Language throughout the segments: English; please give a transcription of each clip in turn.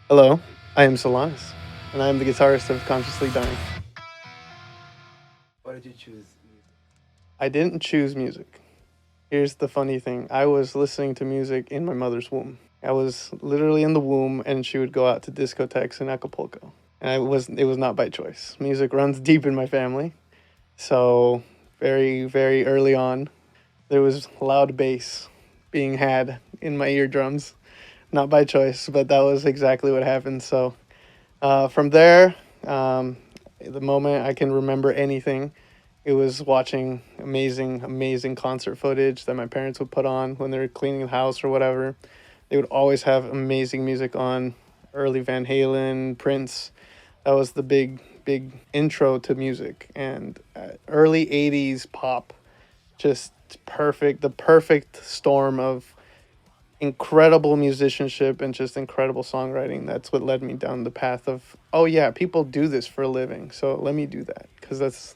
Hello, I am Solanis, and I am the guitarist of Consciously Dying. Why did you choose music? I didn't choose music. Here's the funny thing I was listening to music in my mother's womb. I was literally in the womb, and she would go out to discotheques in Acapulco. And it was not by choice. Music runs deep in my family. So, very, very early on, there was loud bass being had in my eardrums. Not by choice, but that was exactly what happened. So, from there, um, the moment I can remember anything, it was watching amazing, amazing concert footage that my parents would put on when they were cleaning the house or whatever. They would always have amazing music on, early Van Halen, Prince. That was the big intro to music. And early 80s pop, just perfect, the perfect storm of incredible musicianship and just incredible songwriting. That's what led me down the path of, oh yeah, people do this for a living, so let me do that, because that's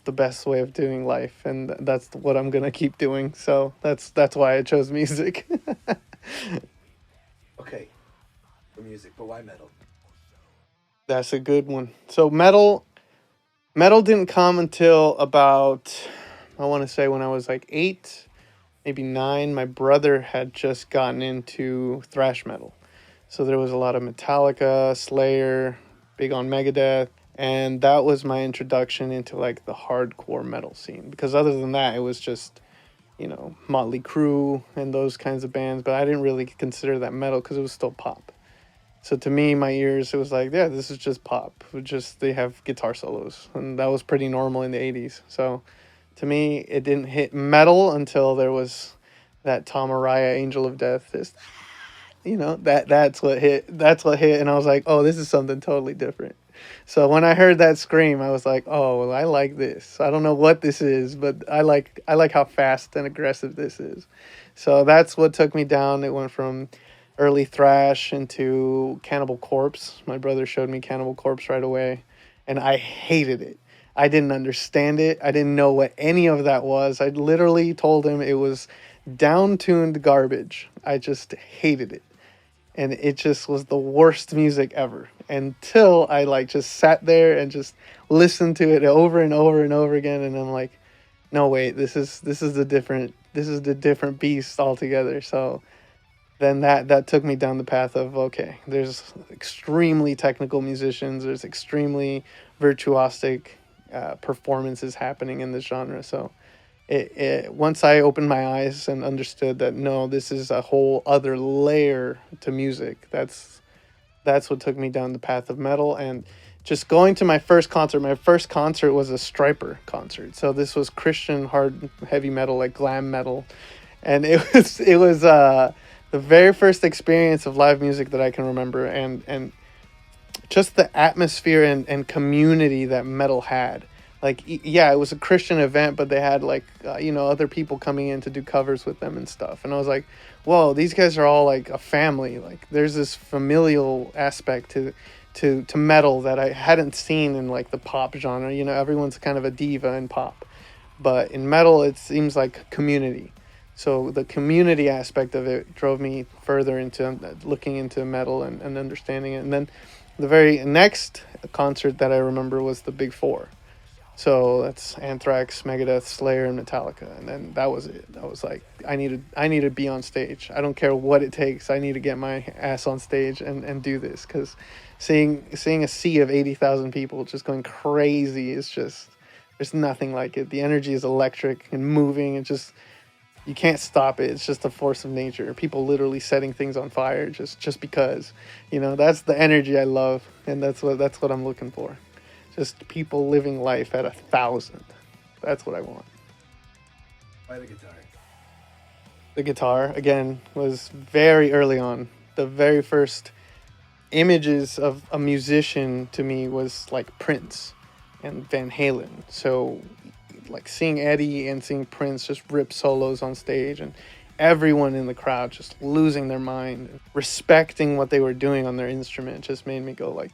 the best way of doing life, and that's what I'm gonna keep doing. So that's why I chose music. Okay, for music, but why metal? That's a good one. So metal didn't come until about, I want to say, when I was like 8, maybe 9. My brother had just gotten into thrash metal. So there was a lot of Metallica, Slayer, big on Megadeth, and that was my introduction into like the hardcore metal scene. Because other than that, it was just, Motley Crue and those kinds of bands, but I didn't really consider that metal because it was still pop. So to me, my ears, it was like, yeah, this is just pop. Just they have guitar solos, and that was pretty normal in the 80s. So to me, it didn't hit metal until there was that Tom Araya Angel of Death. That's what hit, and I was like, oh, this is something totally different. So when I heard that scream, I was like, oh, well, I like this. I don't know what this is, but I like how fast and aggressive this is. So that's what took me down. It went from early thrash into Cannibal Corpse. My brother showed me Cannibal Corpse right away, and I hated it. I didn't understand it. I didn't know what any of that was. I literally told him it was down-tuned garbage. I just hated it, and it just was the worst music ever, until I like just sat there and just listened to it over and over and over again, and I'm like, no, wait, this is the different beast altogether. So then that took me down the path of, okay, there's extremely technical musicians, there's extremely virtuosic performances happening in this genre. So once I opened my eyes and understood that, no, this is a whole other layer to music, that's what took me down the path of metal. And just going to my first concert was a Striper concert. So this was Christian hard heavy metal, like glam metal, and it was the very first experience of live music that I can remember, and just the atmosphere and community that metal had. Like, yeah, it was a Christian event, but they had like other people coming in to do covers with them and stuff. And I was like, whoa, these guys are all like a family. Like, there's this familial aspect to metal that I hadn't seen in like the pop genre. Everyone's kind of a diva in pop, but in metal, it seems like community. So the community aspect of it drove me further into looking into metal and understanding it. And then the very next concert that I remember was the Big Four. So that's Anthrax, Megadeth, Slayer, and Metallica. And then that was it. I was like, I need to be on stage. I don't care what it takes. I need to get my ass on stage and do this, because seeing a sea of 80,000 people just going crazy is just, there's nothing like it. The energy is electric and moving. It just, you can't stop it. It's just a force of nature. People literally setting things on fire just because. That's the energy I love, and that's what I'm looking for. Just people living life at 1,000. That's what I want. Why the guitar? The guitar, again, was very early on. The very first images of a musician to me was like Prince and Van Halen. So like seeing Eddie and seeing Prince just rip solos on stage, and everyone in the crowd just losing their mind, respecting what they were doing on their instrument, just made me go like,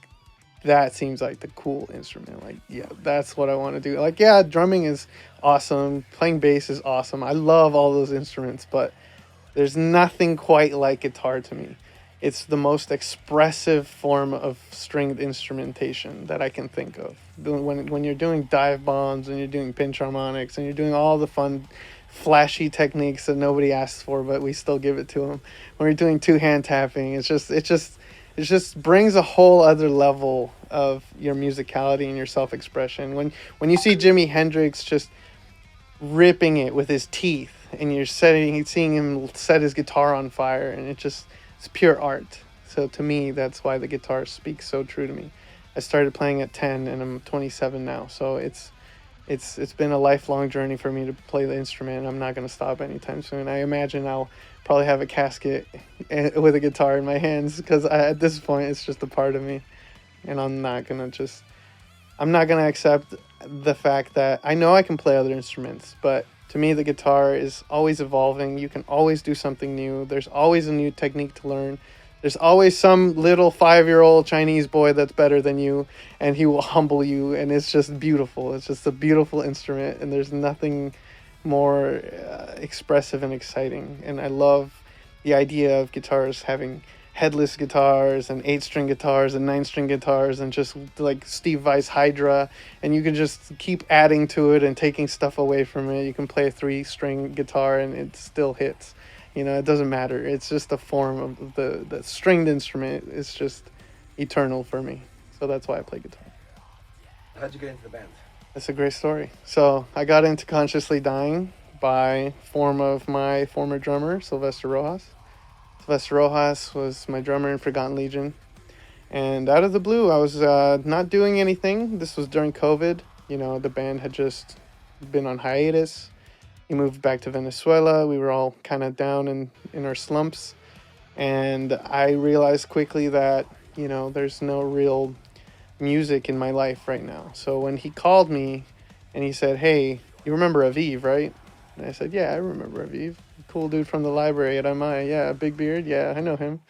that seems like the cool instrument. Like, yeah, that's what I want to do. Like, yeah, drumming is awesome, playing bass is awesome. I love all those instruments, but there's nothing quite like guitar to me. It's the most expressive form of stringed instrumentation that I can think of. When you're doing dive bombs and you're doing pinch harmonics and you're doing all the fun, flashy techniques that nobody asks for, but we still give it to them. When you're doing two hand tapping, it just brings a whole other level of your musicality and your self expression. When you see Jimi Hendrix just ripping it with his teeth, and seeing him set his guitar on fire, and it's pure art. So to me, that's why the guitar speaks so true to me. I started playing at 10 and I'm 27 now, so it's been a lifelong journey for me to play the instrument. I'm not going to stop anytime soon. I imagine I'll probably have a casket with a guitar in my hands, because at this point it's just a part of me, and I'm not going to accept the fact that I know I can play other instruments, but to me, the guitar is always evolving. You can always do something new. There's always a new technique to learn. There's always some little 5-year-old Chinese boy that's better than you, and he will humble you, and it's just beautiful. It's just a beautiful instrument, and there's nothing more expressive and exciting. And I love the idea of guitars having headless guitars and 8-string guitars and 9-string guitars, and just like Steve Vai Hydra, and you can just keep adding to it and taking stuff away from it. You can play a 3-string guitar and it still hits. It doesn't matter. It's just a form of the stringed instrument. It's just eternal for me. So that's why I play guitar. How'd you get into the band? That's a great story. So I got into Consciously Dying by form of my former drummer, Sylvester Rojas. Sylvester Rojas was my drummer in Forgotten Legion. And out of the blue, I was not doing anything. This was during COVID. The band had just been on hiatus. He moved back to Venezuela. We were all kind of down in our slumps. And I realized quickly that, there's no real music in my life right now. So when he called me and he said, "Hey, you remember Aviv, right?" And I said, "Yeah, I remember Aviv. Cool dude from the library at MI. Yeah, big beard. Yeah, I know him."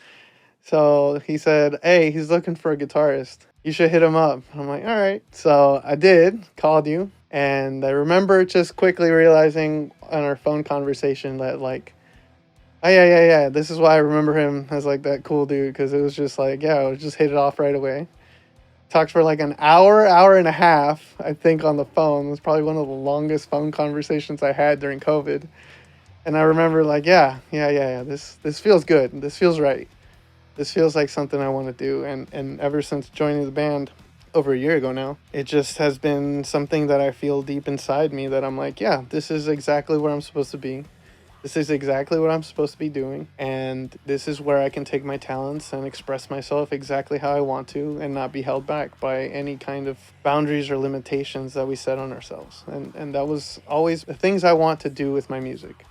So he said, "Hey, he's looking for a guitarist. You should hit him up." I'm like, "All right." So I did, called you. And I remember just quickly realizing on our phone conversation that, like, oh, yeah. This is why I remember him as, like, that cool dude. Because it was just like, yeah, we just hit it off right away. Talked for like an hour and a half, I think, on the phone. It was probably one of the longest phone conversations I had during COVID. And I remember, like, yeah. This feels good. This feels right. This feels like something I want to do. And ever since joining the band over a year ago now, it just has been something that I feel deep inside me that I'm like, yeah, this is exactly where I'm supposed to be. This is exactly what I'm supposed to be doing. And this is where I can take my talents and express myself exactly how I want to, and not be held back by any kind of boundaries or limitations that we set on ourselves. And that was always the things I want to do with my music,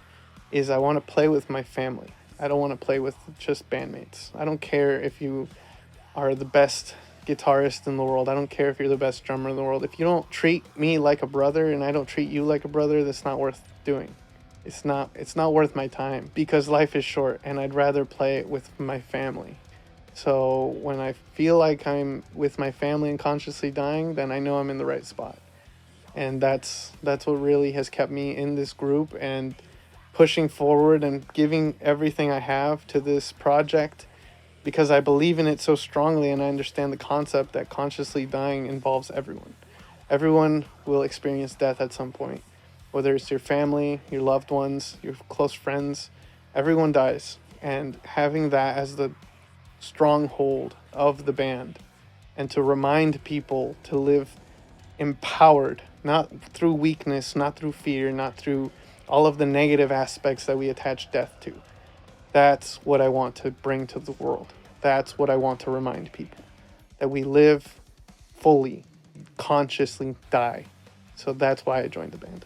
is I want to play with my family. I don't want to play with just bandmates. I don't care if you are the best guitarist in the world. I don't care if you're the best drummer in the world. If you don't treat me like a brother and I don't treat you like a brother, that's not worth doing. It's not worth my time, because life is short and I'd rather play it with my family. So when I feel like I'm with my family and consciously dying, then I know I'm in the right spot. And that's what really has kept me in this group and pushing forward and giving everything I have to this project, because I believe in it so strongly, and I understand the concept that consciously dying involves everyone. Everyone will experience death at some point. Whether it's your family, your loved ones, your close friends, everyone dies. And having that as the stronghold of the band, and to remind people to live empowered, not through weakness, not through fear, not through all of the negative aspects that we attach death to. That's what I want to bring to the world. That's what I want to remind people. That we live fully, consciously die. So that's why I joined the band.